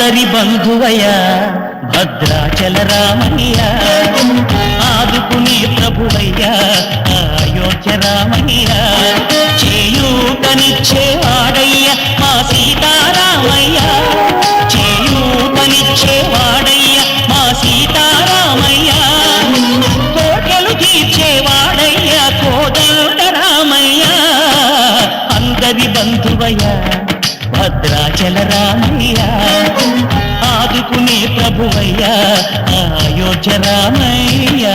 అందరి బంధువయ్య భద్రాచల రామయ్య, ఆదుకునే ప్రభువయ్య అయోధ్య రామయ్య, చేయూతనిచ్చేవాడయ్య మా సీతారామయ్య, చేయూతనిచ్చేవాడయ్య మా సీతారామయ్య, కోటలు తీర్చేవాడయ్య కోదండ రామయ్య, అందరి బంధువయ్య భద్రాచల రామయ్య, ఆదుకునే ప్రభువయ్య అయోధ్య రామయ్య.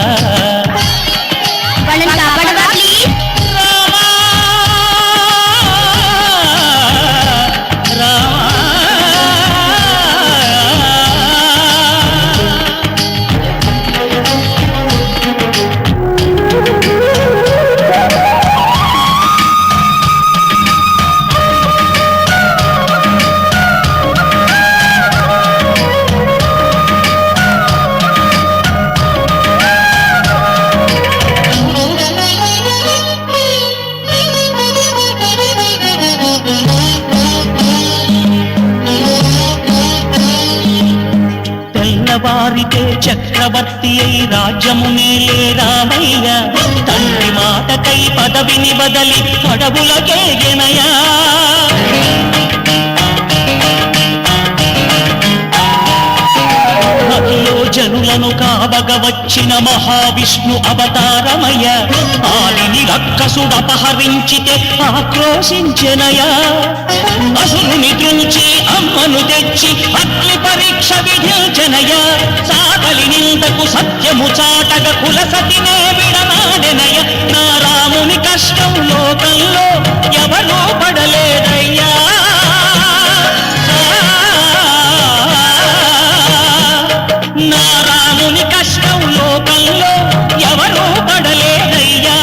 వారికే చక్రవర్తి అయి రాజ్యము నేలే రామయ్య, తండ్రి మాటకై పదవిని బదలి అడవులకేగెనయా, అఖిలో జనులను కావగ వచ్చిన మహావిష్ణు అవతారమయ్య, ఆలిని రక్కసుడపహరించితే ఆక్రోశించెనయా, అసురుని త్రుంచి అమ్మను తెచ్చి అగ్ని పరీక్ష విధించనయ, సాగలి నిందకు సత్యము చాటగ కులసతినే విడనాడెనయ, నా రాముని కష్టం లోకంలో ఎవరూ పడలేదయ్యా, నా రాముని కష్టం లోకంలో ఎవరూ పడలేదయ్యా,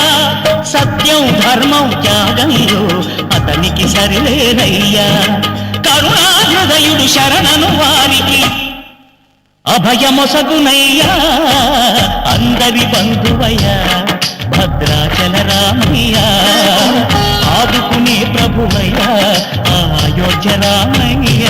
సత్యం ధర్మం త్యాగంలో అతనికి సరిలేదయ్యా, కరుణాహృదయుడు శరణను వారికి అభయమొసగునయ్యా, అందరి బంధువయ్య భద్రాచల రామయ్య, ఆదుకునే ప్రభువయ్య అయోధ్య రామయ్య.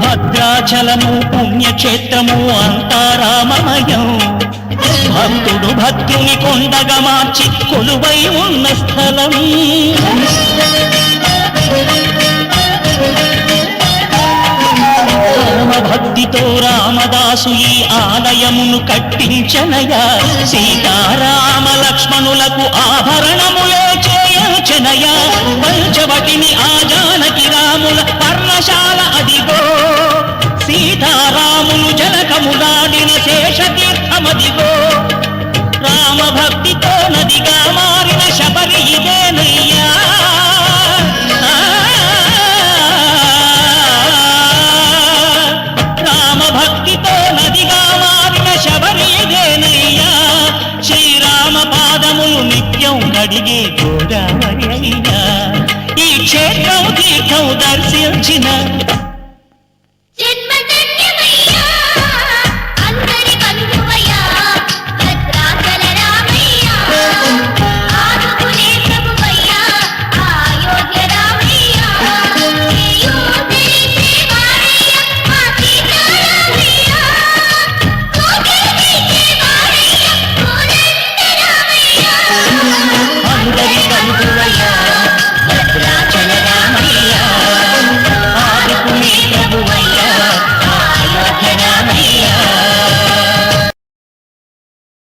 భద్రాచలము పుణ్యక్షేత్రము అంతా రామమయం, భక్తుడు భద్రుని కొండగా మార్చి కొలువై ఉన్న స్థలం, భక్తితో రామదాసు ఈ ఆలయమును కట్టించనయా, సీతారామ లక్ష్మణులకు ఆభరణములే చేయించనయా, పంచవటిని ఆ జానకి రాముల పర్ణశాల అదిగో, సీతారాములు జనకము దాడిన శేషతీర్థమదిగో, రామభక్తితో నదిగా మారిన శబరి ఇదేనయ్యా, రామభక్తితో నదిగా మారిన శబరి ఇదేనయ్యా, శ్రీరామ పాదములు నిత్యం కడిగే గోదావరి అయ్యా, ఈ క్షేత్రం తీర్థం దర్శించిన